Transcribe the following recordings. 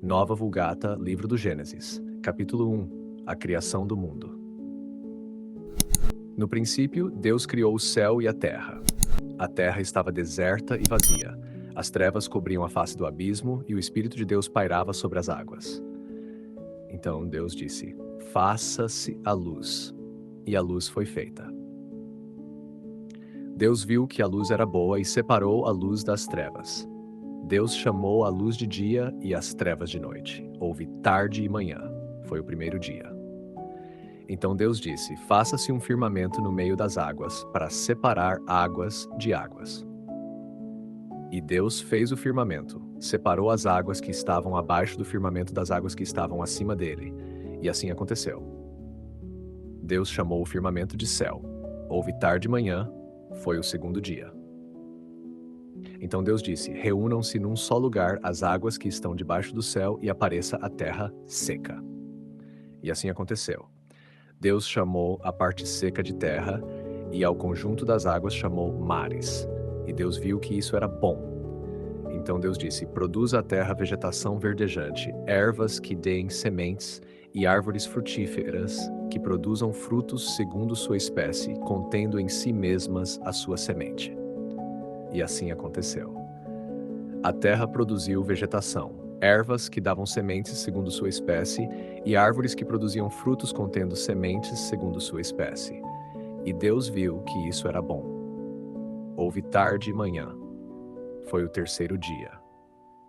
Nova Vulgata, Livro do Gênesis, capítulo 1, a criação do mundo. No princípio, Deus criou o céu e a terra. A terra estava deserta e vazia. As trevas cobriam a face do abismo e o Espírito de Deus pairava sobre as águas. Então Deus disse: faça-se a luz. E a luz foi feita. Deus viu que a luz era boa e separou a luz das trevas. Deus chamou a luz de dia e as trevas de noite. Houve tarde e manhã. Foi o primeiro dia. Então Deus disse: faça-se um firmamento no meio das águas, para separar águas de águas. E Deus fez o firmamento, separou as águas que estavam abaixo do firmamento das águas que estavam acima dele. E assim aconteceu. Deus chamou o firmamento de céu. Houve tarde e manhã. Foi o segundo dia. Então Deus disse: reúnam-se num só lugar as águas que estão debaixo do céu e apareça a terra seca. E assim aconteceu. Deus chamou a parte seca de terra e ao conjunto das águas chamou mares. E Deus viu que isso era bom. Então Deus disse: produza a terra vegetação verdejante, ervas que deem sementes e árvores frutíferas que produzam frutos segundo sua espécie, contendo em si mesmas a sua semente. E assim aconteceu. A terra produziu vegetação, ervas que davam sementes segundo sua espécie, e árvores que produziam frutos contendo sementes segundo sua espécie. E Deus viu que isso era bom. Houve tarde e manhã. Foi o terceiro dia.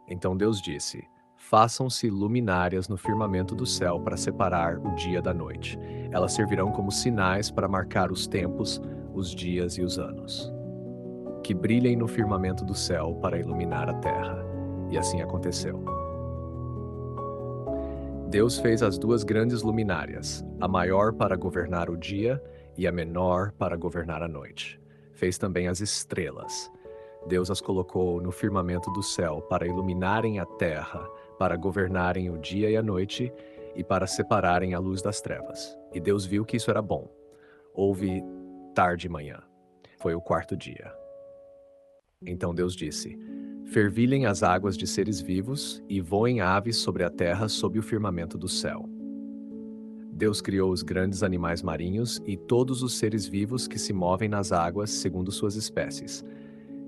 Então Deus disse: façam-se luminárias no firmamento do céu para separar o dia da noite. Elas servirão como sinais para marcar os tempos, os dias e os anos. Que brilhem no firmamento do céu para iluminar a terra. E assim aconteceu. Deus fez as duas grandes luminárias, a maior para governar o dia e a menor para governar a noite. Fez também as estrelas. Deus as colocou no firmamento do céu para iluminarem a terra, para governarem o dia e a noite e para separarem a luz das trevas. E Deus viu que isso era bom. Houve tarde e manhã. Foi o quarto dia. Então Deus disse: fervilhem as águas de seres vivos e voem aves sobre a terra sob o firmamento do céu. Deus criou os grandes animais marinhos e todos os seres vivos que se movem nas águas segundo suas espécies.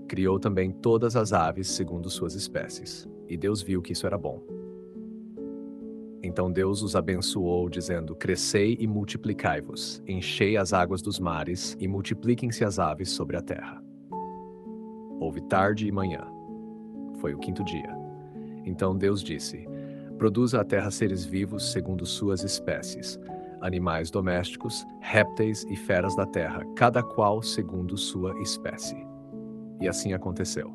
Criou também todas as aves segundo suas espécies. E Deus viu que isso era bom. Então Deus os abençoou, dizendo: crescei e multiplicai-vos, enchei as águas dos mares e multipliquem-se as aves sobre a terra. Houve tarde e manhã. Foi o quinto dia. Então Deus disse: produza a terra seres vivos segundo suas espécies, animais domésticos, répteis e feras da terra, cada qual segundo sua espécie. E assim aconteceu.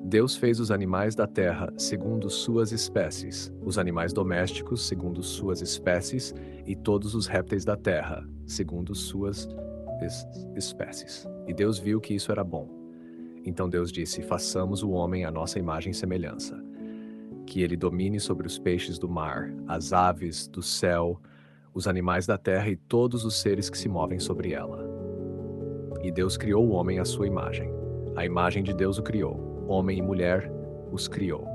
Deus fez os animais da terra segundo suas espécies, os animais domésticos segundo suas espécies e todos os répteis da terra segundo suas espécies. E Deus viu que isso era bom. Então Deus disse: façamos o homem à nossa imagem e semelhança, que ele domine sobre os peixes do mar, as aves do céu, os animais da terra e todos os seres que se movem sobre ela. E Deus criou o homem à sua imagem. A imagem de Deus o criou, homem e mulher os criou.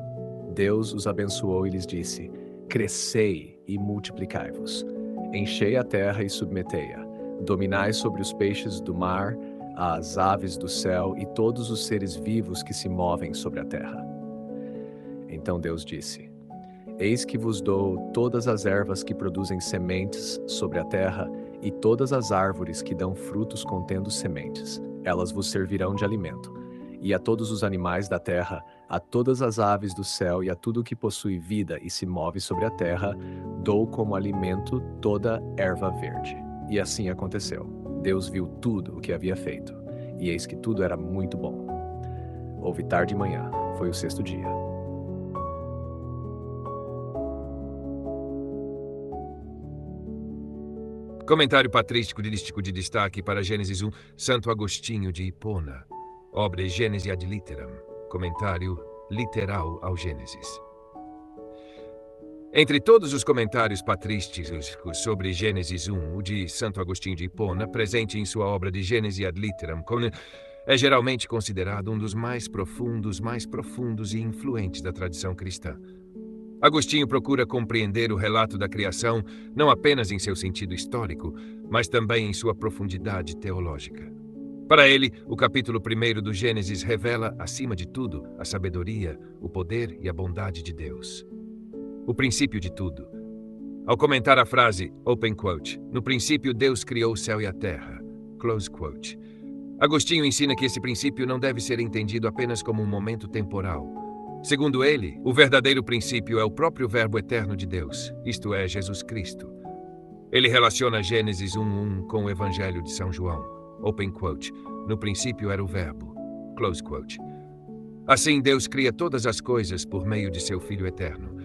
Deus os abençoou e lhes disse: crescei e multiplicai-vos, enchei a terra e submetei-a, dominai sobre os peixes do mar, as aves do céu e todos os seres vivos que se movem sobre a terra. Então Deus disse: eis que vos dou todas as ervas que produzem sementes sobre a terra e todas as árvores que dão frutos contendo sementes. Elas vos servirão de alimento. E a todos os animais da terra, a todas as aves do céu e a tudo que possui vida e se move sobre a terra, dou como alimento toda erva verde. E assim aconteceu. Deus viu tudo o que havia feito, e eis que tudo era muito bom. Houve tarde e manhã. Foi o sexto dia. Comentário patrístico de destaque para Gênesis 1, Santo Agostinho de Hipona. Obra Gênesi ad litteram. Comentário literal ao Gênesis. Entre todos os comentários patrísticos sobre Gênesis 1, o de Santo Agostinho de Hipona, presente em sua obra de Gênesi ad litteram, é geralmente considerado um dos mais profundos e influentes da tradição cristã. Agostinho procura compreender o relato da criação não apenas em seu sentido histórico, mas também em sua profundidade teológica. Para ele, o capítulo 1 do Gênesis revela, acima de tudo, a sabedoria, o poder e a bondade de Deus. O princípio de tudo. Ao comentar a frase, open quote, no princípio Deus criou o céu e a terra, close quote, Agostinho ensina que esse princípio não deve ser entendido apenas como um momento temporal. Segundo ele, o verdadeiro princípio é o próprio Verbo eterno de Deus, isto é, Jesus Cristo. Ele relaciona Gênesis 1:1 com o Evangelho de São João, open quote, no princípio era o Verbo, close quote. Assim, Deus cria todas as coisas por meio de seu Filho eterno.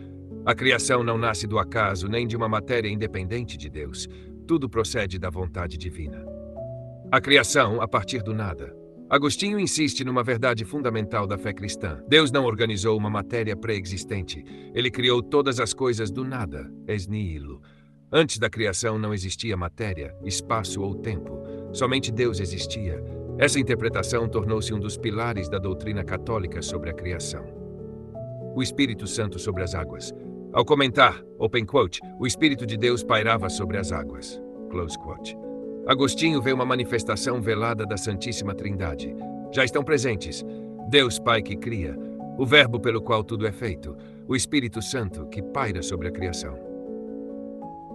A criação não nasce do acaso nem de uma matéria independente de Deus. Tudo procede da vontade divina. A criação a partir do nada. Agostinho insiste numa verdade fundamental da fé cristã. Deus não organizou uma matéria pré-existente. Ele criou todas as coisas do nada, ex nihilo. Antes da criação não existia matéria, espaço ou tempo. Somente Deus existia. Essa interpretação tornou-se um dos pilares da doutrina católica sobre a criação. O Espírito Santo sobre as águas. Ao comentar, open quote, o Espírito de Deus pairava sobre as águas, close quote. Agostinho vê uma manifestação velada da Santíssima Trindade. Já estão presentes Deus Pai que cria, o Verbo pelo qual tudo é feito, o Espírito Santo que paira sobre a criação.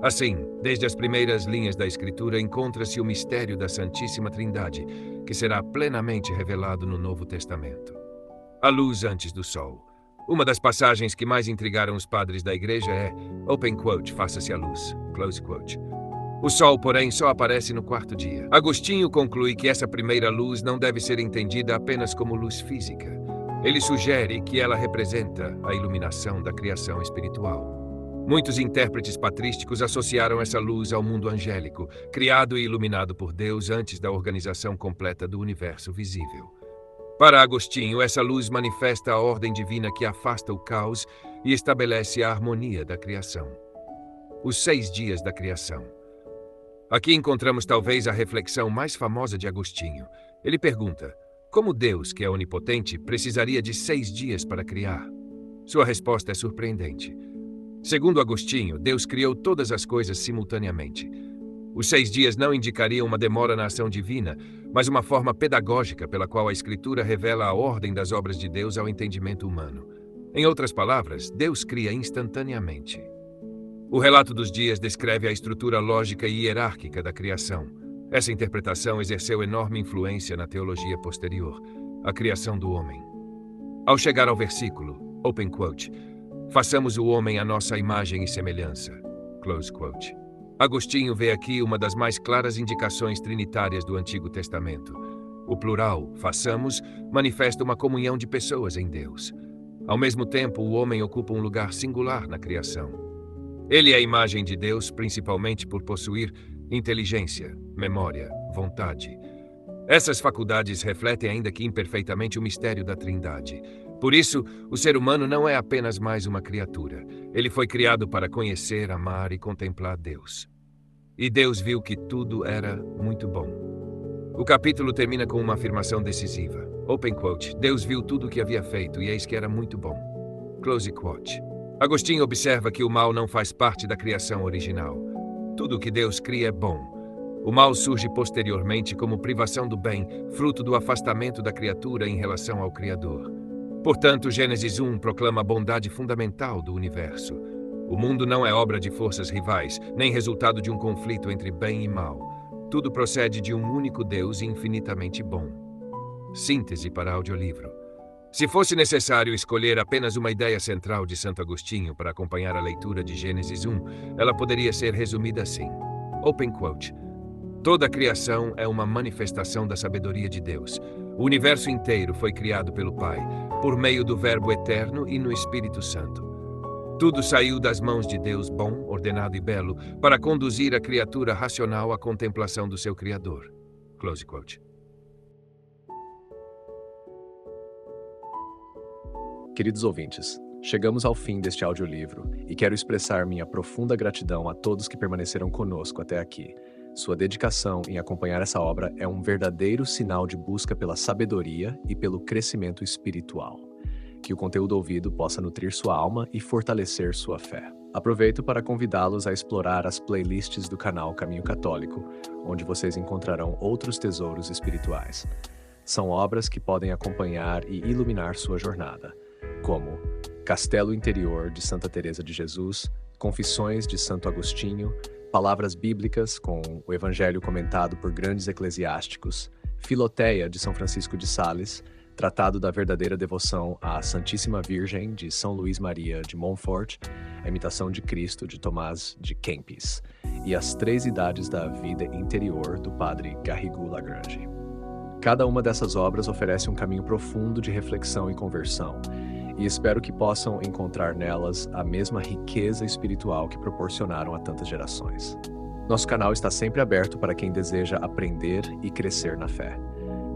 Assim, desde as primeiras linhas da Escritura encontra-se o mistério da Santíssima Trindade, que será plenamente revelado no Novo Testamento. A luz antes do sol. Uma das passagens que mais intrigaram os padres da Igreja é, open quote, faça-se a luz, close quote. O sol, porém, só aparece no quarto dia. Agostinho conclui que essa primeira luz não deve ser entendida apenas como luz física. Ele sugere que ela representa a iluminação da criação espiritual. Muitos intérpretes patrísticos associaram essa luz ao mundo angélico, criado e iluminado por Deus antes da organização completa do universo visível. Para Agostinho, essa luz manifesta a ordem divina que afasta o caos e estabelece a harmonia da criação. Os 6 dias da criação. Aqui encontramos talvez a reflexão mais famosa de Agostinho. Ele pergunta, como Deus, que é onipotente, precisaria de 6 dias para criar? Sua resposta é surpreendente. Segundo Agostinho, Deus criou todas as coisas simultaneamente. Os 6 dias não indicariam uma demora na ação divina, mas uma forma pedagógica pela qual a Escritura revela a ordem das obras de Deus ao entendimento humano. Em outras palavras, Deus cria instantaneamente. O relato dos dias descreve a estrutura lógica e hierárquica da criação. Essa interpretação exerceu enorme influência na teologia posterior, a criação do homem. Ao chegar ao versículo, open quote, façamos o homem à nossa imagem e semelhança, close quote. Agostinho vê aqui uma das mais claras indicações trinitárias do Antigo Testamento. O plural, façamos, manifesta uma comunhão de pessoas em Deus. Ao mesmo tempo, o homem ocupa um lugar singular na criação. Ele é a imagem de Deus, principalmente por possuir inteligência, memória, vontade. Essas faculdades refletem ainda que imperfeitamente o mistério da Trindade. Por isso, o ser humano não é apenas mais uma criatura. Ele foi criado para conhecer, amar e contemplar Deus. E Deus viu que tudo era muito bom. O capítulo termina com uma afirmação decisiva. Open quote, Deus viu tudo o que havia feito e eis que era muito bom. Close quote. Agostinho observa que o mal não faz parte da criação original. Tudo o que Deus cria é bom. O mal surge posteriormente como privação do bem, fruto do afastamento da criatura em relação ao Criador. Portanto, Gênesis 1 proclama a bondade fundamental do universo. O mundo não é obra de forças rivais, nem resultado de um conflito entre bem e mal. Tudo procede de um único Deus infinitamente bom. Síntese para audiolivro. Se fosse necessário escolher apenas uma ideia central de Santo Agostinho para acompanhar a leitura de Gênesis 1, ela poderia ser resumida assim. Open quote. Toda a criação é uma manifestação da sabedoria de Deus. O universo inteiro foi criado pelo Pai, por meio do Verbo eterno e no Espírito Santo. Tudo saiu das mãos de Deus bom, ordenado e belo, para conduzir a criatura racional à contemplação do seu Criador. Close quote. Queridos ouvintes, chegamos ao fim deste audiolivro e quero expressar minha profunda gratidão a todos que permaneceram conosco até aqui. Sua dedicação em acompanhar essa obra é um verdadeiro sinal de busca pela sabedoria e pelo crescimento espiritual. Que o conteúdo ouvido possa nutrir sua alma e fortalecer sua fé. Aproveito para convidá-los a explorar as playlists do canal Caminho Católico, onde vocês encontrarão outros tesouros espirituais. São obras que podem acompanhar e iluminar sua jornada, como Castelo Interior de Santa Teresa de Jesus, Confissões de Santo Agostinho, Palavras Bíblicas com o Evangelho comentado por grandes eclesiásticos, Filoteia de São Francisco de Sales, Tratado da Verdadeira Devoção à Santíssima Virgem de São Luís Maria de Montfort, A Imitação de Cristo de Tomás de Kempis e As Três Idades da Vida Interior do Padre Garrigou Lagrange. Cada uma dessas obras oferece um caminho profundo de reflexão e conversão, e espero que possam encontrar nelas a mesma riqueza espiritual que proporcionaram a tantas gerações. Nosso canal está sempre aberto para quem deseja aprender e crescer na fé.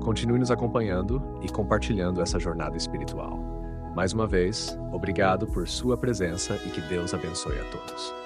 Continue nos acompanhando e compartilhando essa jornada espiritual. Mais uma vez, obrigado por sua presença e que Deus abençoe a todos.